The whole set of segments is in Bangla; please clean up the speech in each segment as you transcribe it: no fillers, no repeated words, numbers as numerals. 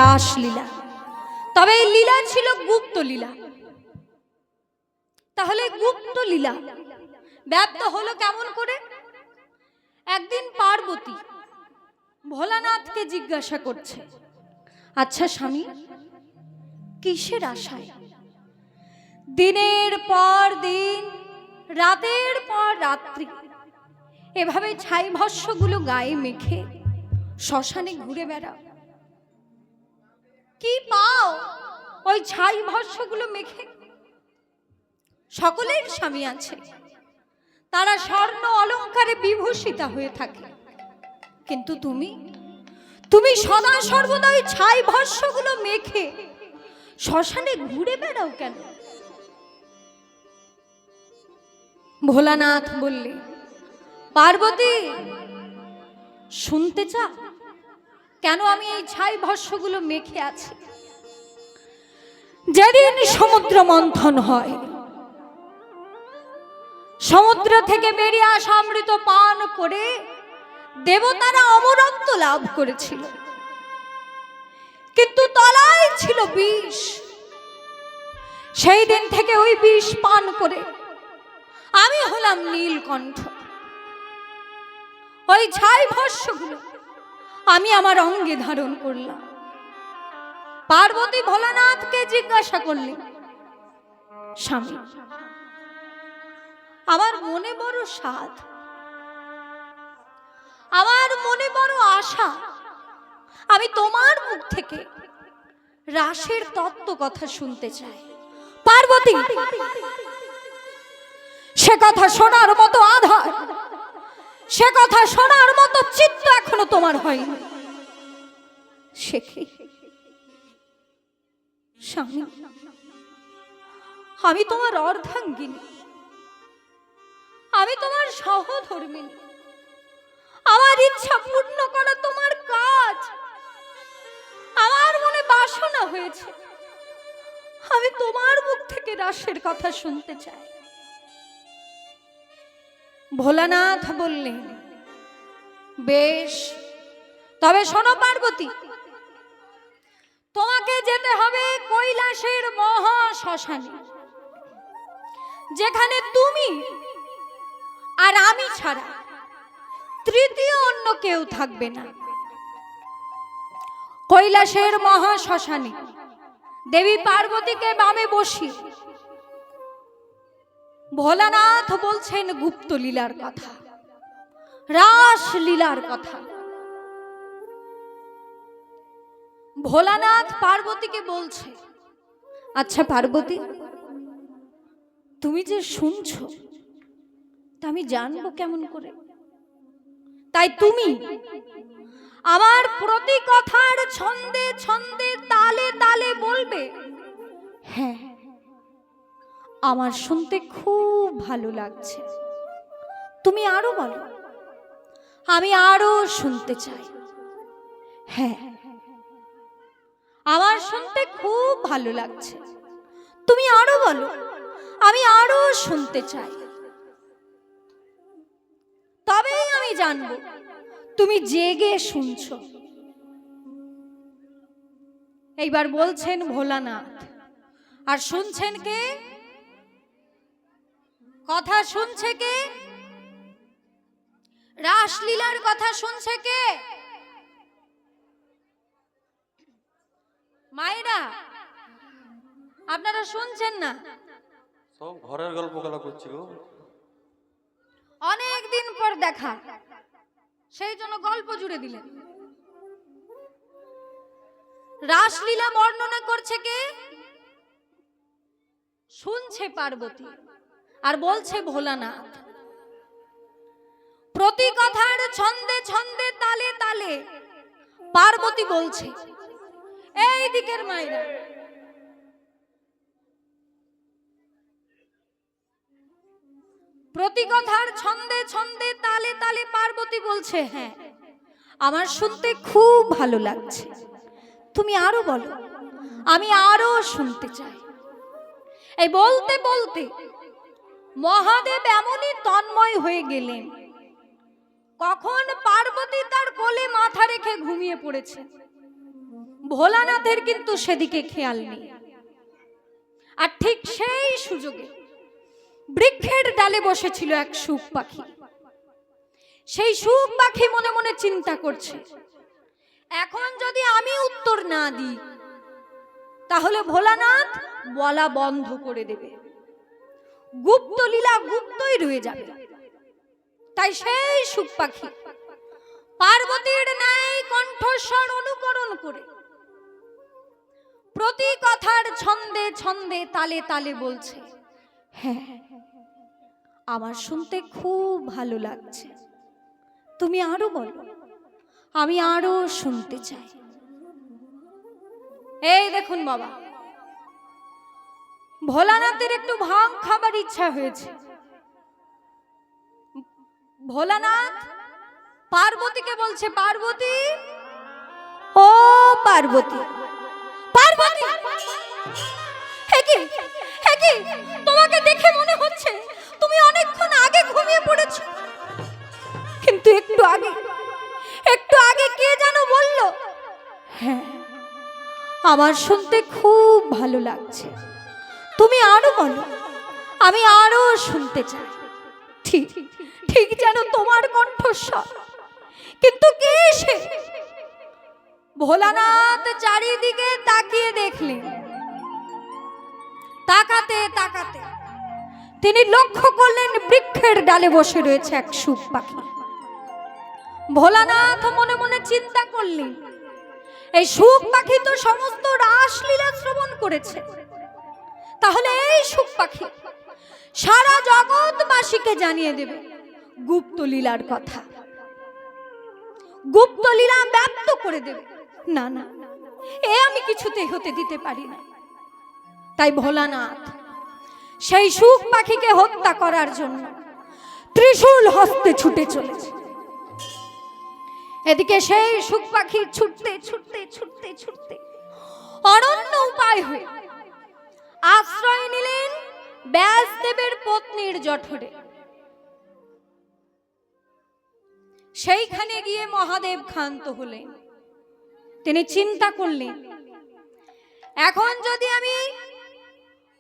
রাসলীলা। তবে এই লীলা ছিল গুপ্ত লীলা। তাহলে গুপ্ত লীলা ব্যাপ্ত হলো কেমন করে? একদিন পার্বতী ভোলানাথকে জিজ্ঞাসা করছে, আচ্ছা স্বামী, কিসের আশায় দিনের পর দিন, রাতের পর রাত্রি এভাবে ছাই ভস্মগুলো গায়ে মেখে শ্মশানে ঘুরে বেড়াও? কি পাও ওই ছাই ভস্মগুলো মেখে? সকলের স্বামী আছে, তারা স্বর্ণ অলংকারে বিভূষিতা হয়ে থাকে, কিন্তু তুমি সদা সর্বদা ওই ছাই ভস্মগুলো মেখে শ্মশানে ঘুরে বেড়াও কেন? ভোলানাথ বললে, পার্বতী শুনতে চাও কেন আমি এই ছাই ভস্মগুলো মেখে আছি? যেদিন সমুদ্র মন্থন হয়, সমুদ্র থেকে বেরিয়ে আসা অমৃত পান করে দেবতারা অমরত্ব লাভ করেছিল, কিন্তু তলায় ছিল বিষ। সেই দিন থেকে ওই বিষ পান করে আমি হলাম নীলকণ্ঠ। ওই ছাই ভস্মগুলো আমি আমার অঙ্গে ধারণ করলাম। পার্বতী ভোলানাথকে জিজ্ঞাসা করলেন, স্বামী, আমার মনে বড় সাধ, আমার মনে বড় আশা, আমি তোমার মুখ থেকে রাসের তত্ত্ব কথা শুনতে চাই। পার্বতী, সে কথা শোনার মতো আধার, সে কথা শোনার মতো চিত্ত এখনো তোমার হয়নি। সে কি? স্বামী, আমি তোমার অর্ধাঙ্গিনী, আমি তোমার সহধর্মিনী। আমার ইচ্ছা পূর্ণ করা তোমার কাজ। আমার মনে বাসনা হয়েছে, আমি তোমার মুখ থেকে রাসের কথা শুনতে চাই। ভোলানাথ বললেন, বেশ, তবে শোনো পার্বতী, তোমাকে যেতে হবে কৈলাসের মহা শ্মশানে, যেখানে তুমি আর আমি ছাড়া তৃতীয় অন্য কেউ থাকবে না। কৈলাসের মহা শ্মশানে দেবী পার্বতীকে বামে বসিয়ে ভোলানাথ বলছেন গুপ্ত লীলার কথা, রাস লীলার কথা। ভোলানাথ পার্বতীকে বলছে, আচ্ছা পার্বতী, তুমি যে শুনছো তা আমি জানবো কেমন করে? তাই তুমি আমার প্রতি কথার ছন্দে ছন্দে তালে তালে বলবে, হ্যাঁ, আমার শুনতে খুব ভালো লাগছে। তুমি আরো বলো, আমি আরো শুনতে চাই। হ্যাঁ, আমার শুনতে খুব ভালো লাগছে। তুমি আরো বলো, আমি আরো শুনতে চাই। তবেই আমি জানবো তুমি জেগে শুনছো। এইবার বলছেন ভোলানাথ, আর শুনছেন কে? কথা শুনছে কে? রাসলীলার কথা শুনছে কে? মায়েরা, আপনারা শুনছেন না? সব ঘরের গল্প গলা করছিল। অনেক দিন পর দেখা, সেই জন্য গল্প জুড়ে দিলেন। রাসলীলা বর্ণনা করছে কে? শুনছে পার্বতী, আর বলছে ভোলানাথ। প্রতি কথার ছন্দে ছন্দে তালে তালে পার্বতী বলছে, এই দিকের মায়েরা, প্রতি কথার ছন্দে ছন্দে তালে তালে পার্বতী বলছে, হ্যাঁ, আমার শুনতে খুব ভালো লাগছে। তুমি আরো বলো, আমি আরো শুনতে চাই। এই বলতে বলতে মহাদেব এমনই তন্ময় হয়ে গেলেন, কখন পার্বতী তার কোলে মাথা রেখে ঘুমিয়ে পড়েছে। ভোলানাথের কিন্তু সেদিকে খেয়াল নেই। আর ঠিক সেই সুযোগে বৃক্ষের ডালে বসেছিল এক শুক পাখি। সেই শুক পাখি মনে মনে চিন্তা করছে, এখন যদি আমি উত্তর না দিই তাহলে ভোলানাথ বলা বন্ধ করে দেবে, গুপ্ত লীলা গুপ্তই রয়ে যাবে। তাই সেই শুক পাখি পার্বতীর ন্যায় কণ্ঠস্বর অনুকরণ করে প্রতি কথার ছন্দে ছন্দে তালে তালে বলছে, হ্যাঁ আমার শুনতে খুব ভালো লাগছে, তুমি আরো বলো, আমি আরো শুনতে চাই। এই দেখুন বাবা, ভোলানাথের একটু ভাং খাবার ইচ্ছা হয়েছে। ভোলানাথ পার্বতীকে বলছে, পার্বতী, ও পার্বতী, পার্বতী, তোমাকে দেখে মনে হচ্ছে তুমি অনেকক্ষণ আগে ঘুমিয়ে পড়েছো, কিন্তু একটু আগে কে যেন বলল, হ্যাঁ আমার শুনতে খুব ভালো লাগছে, তুমি আরো বলো, আমি আরো শুনতে চাই। ঠিক ঠিক যেন তোমার কণ্ঠস্বর, কিন্তু কে সে? ভোলানাথ চারিদিকে তাকিয়ে দেখলেন। তাকাতে তাকাতে তিনি লক্ষ্য করলেন বৃক্ষের ডালে বসে রয়েছে এক শুক পাখি। ভোলানাথ মনে মনে চিন্তা করলেন, এই শুক পাখি তো সমস্ত রাসলীলা শ্রবণ করেছে, তাহলে এই শুক পাখি সারা জগৎবাসীকে জানিয়ে দেবে গুপ্ত লীলার কথা, গুপ্ত লীলা ব্যক্ত করে দেবে। না না, এ আমি কিছুতেই হতে দিতে পারি না। তাই ভোলানাথ সেই শুক পাখিকে হত্যা করার জন্য ত্রিশূল হস্তে ছুটে চলেছে। এদিকে সেই শুক পাখি ছুটতে ছুটতে ছুটতে ছুটতে অনন্য উপায় হয়ে আশ্রয় নিলেন ব্যাসদেবের পত্নীর জঠরে। সেইখানে গিয়ে মহাদেব ক্ষান্ত হলেন। তিনি চিন্তা করলেন, এখন যদি আমি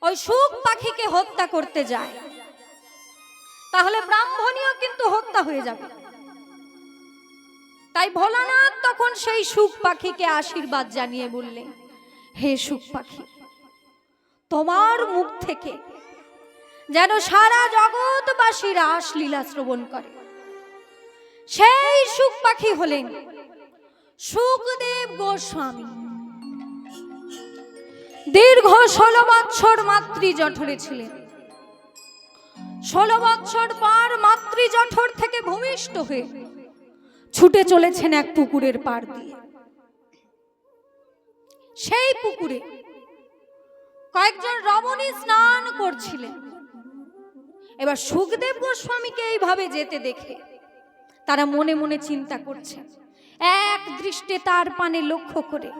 ওই শুক পাখিকে হত্যা করতে যাই তাহলে ব্রাহ্মণীও কিন্তু হত্যা হয়ে যাবে। তাই ভোলানাথ তখন সেই শুক পাখিকে আশীর্বাদ জানিয়ে বললেন, হে শুক পাখি, তোমার মুখ থেকে যেন সারা জগৎবাসী রাসলীলা শ্রবণ করে। সেই শুক পাখি হলেন শুকদেব গোস্বামী। দীর্ঘ 16 বৎসর মাতৃ জঠরে ছিলেন। 16 বৎসর পর মাতৃ জঠর থেকে ভূমিষ্ঠ হয়ে ছুটে চলেছেন এক পুকুরের পাড় দিয়ে। সেই পুকুরে কয়েকজন রমণী স্নান করছিলেন। এবার শুকদেব গোস্বামীকে এইভাবে যেতে দেখে তারা মনে মনে চিন্তা করছে, এক দৃষ্টে তার পানে লক্ষ্য করে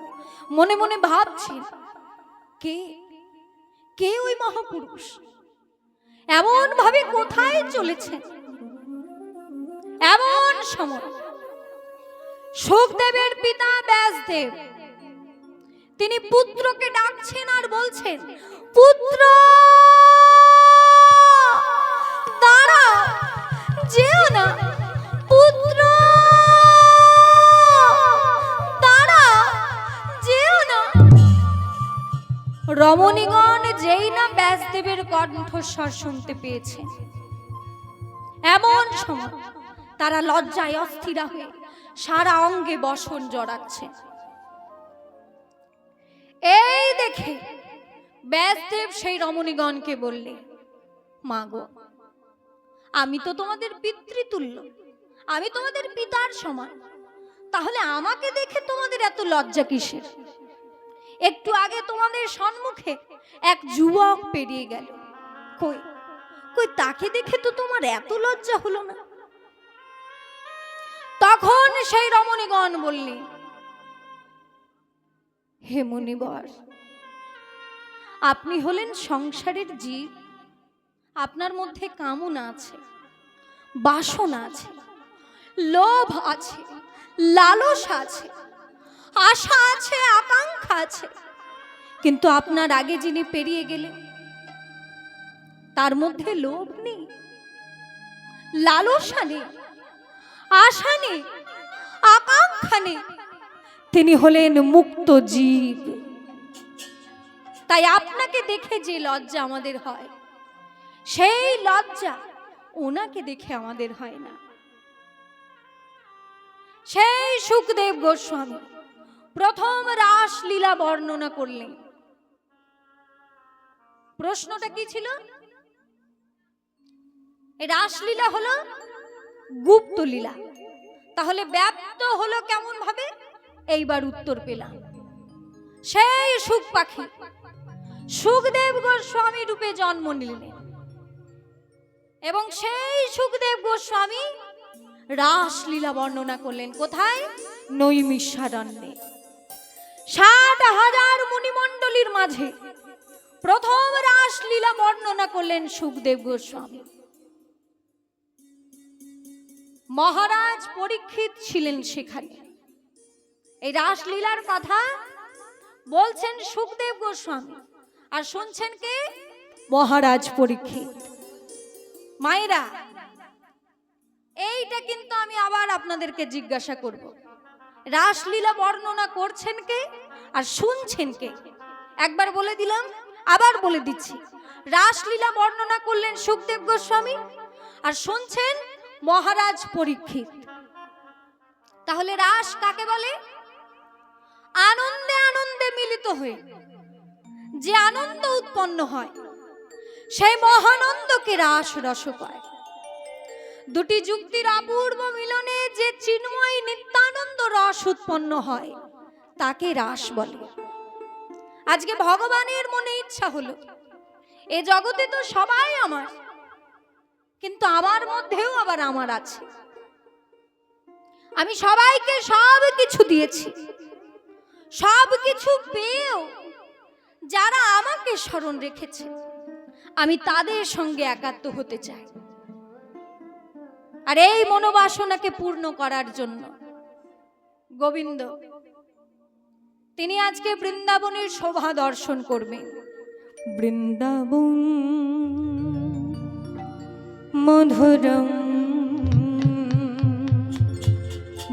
মনে মনে ভাবছেন, কে কে ওই মহাপুরুষ, এমন ভাবে কোথায় চলেছেন। এমন সময় শুকদেবের পিতা ব্যাসদেব তিনি পুত্রকে ডাকছেন আর বলছেন, পুত্র দাঁড়া, যেও না, পুত্র দাঁড়া, যেও না। রমণীগণ যেই না ব্যাসদেবের কণ্ঠস্বর শুনতে পেয়েছে, এমন সময় তারা লজ্জায় অস্থিরা হয়ে সারা অঙ্গে বসন জড়াচ্ছে। এই দেখে ব্যাসদেব সেই রমণীগণকে বললে, মা গো, আমি তো তোমাদের পিতৃতুল্য, আমি তোমাদের পিতার সমান, তাহলে আমাকে দেখে তোমাদের এত লজ্জা কিসের? একটু আগে তোমাদের সম্মুখে এক যুবক পেরিয়ে গেল, কই কই তাকে দেখে তো তোমার এত লজ্জা হলো না? তখন সেই রমণীগণ বললে, হে মুনিবর, আপনি হলেন সংসারের জীব, আপনার মধ্যে কামনা আছে, বাসনা আছে, লোভ আছে, লালসা আছে, আশা আছে, আকাঙ্ক্ষা আছে, কিন্তু আপনার আগে যিনি পেরিয়ে গেলেন তার মধ্যে লোভ নেই, লালসা নেই, আশা নেই, আকাঙ্ক্ষা নেই। তিনি হলেন মুক্ত জীব। তাই আপনাকে দেখে যে লজ্জা আমাদের হয়, সেই লজ্জা ওনাকে দেখে আমাদের হয় না। সেই সুখদেব গোস্বামী প্রথম রাসলীলা বর্ণনা করলেন। প্রশ্নটা কি ছিল? এই রাসলীলা হলো গুপ্ত লীলা, তাহলে ব্যাপ্ত হলো কেমন ভাবে? এইবার উত্তর পেলাম। সেই সুখ পাখি সুখদেব গোস্বামী রূপে জন্ম নিলেন এবং সেই সুখদেব গোস্বামী রাসলীলা বর্ণনা করলেন। কোথায়? নৈমিষারণ্যে। 60,000 মুনিমণ্ডলীর মাঝে প্রথম রাসলীলা বর্ণনা করলেন সুখদেব গোস্বামী। মহারাজ পরীক্ষিত ছিলেন সেখানে। এই রাসলীলার কথা বলছেন সুখদেব গোস্বামী, আর শুনছেন কে? মহারাজ পরীক্ষিত। মায়েরা, এইটা কিন্তু আমি আবার আপনাদেরকে জিজ্ঞাসা করব, রাসলীলা বর্ণনা করছেন কে আর শুনছেন কে? একবার বলে দিলাম, আবার বলে দিচ্ছি। রাসলীলা বর্ণনা করলেন সুখদেব গোস্বামী আর শুনছেন মহারাজ পরীক্ষিত। তাহলে রাস কাকে বলে? আনন্দে আনন্দে মিলিত হয়ে যে আনন্দ উৎপন্ন হয়, সেই মহানন্দকে রাস রস কয়। দুটি যুক্তির অপূর্ব মিলনে যে চিন্ময় নিত্যানন্দ রস উৎপন্ন হয়, তাকে রাস বলে। আজকে ভগবানের মনে ইচ্ছা হলো, এ জগতে তো সবাই আমার, কিন্তু আমার মধ্যেও আবার আমার আছে। আমি সবাইকে সব কিছু দিয়েছি, সব কিছু পেয়েও যারা আমাকে স্মরণ রেখেছে, আমি তাদের সঙ্গে একাত্ম হতে চাই। আর এই মনোবাসনাকে পূর্ণ করার জন্য গোবিন্দ তিনি আজকে বৃন্দাবনের শোভা দর্শন করবেন। বৃন্দাবন মধুরম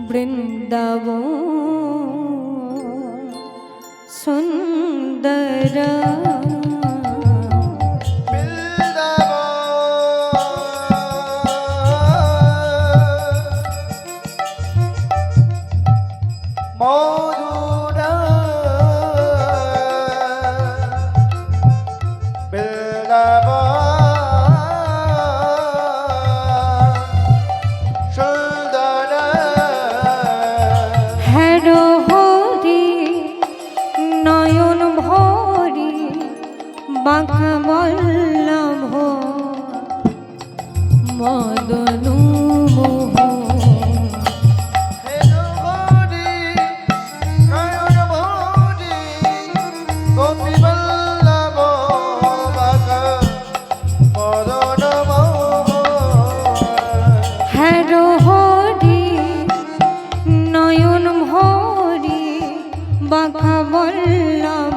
বৃন্দাবন সুন্দরম বাঁকাবল্লভ মদনু মোহ হ্যারো হরি নয়ন ভরি বাঁকাবল্লভ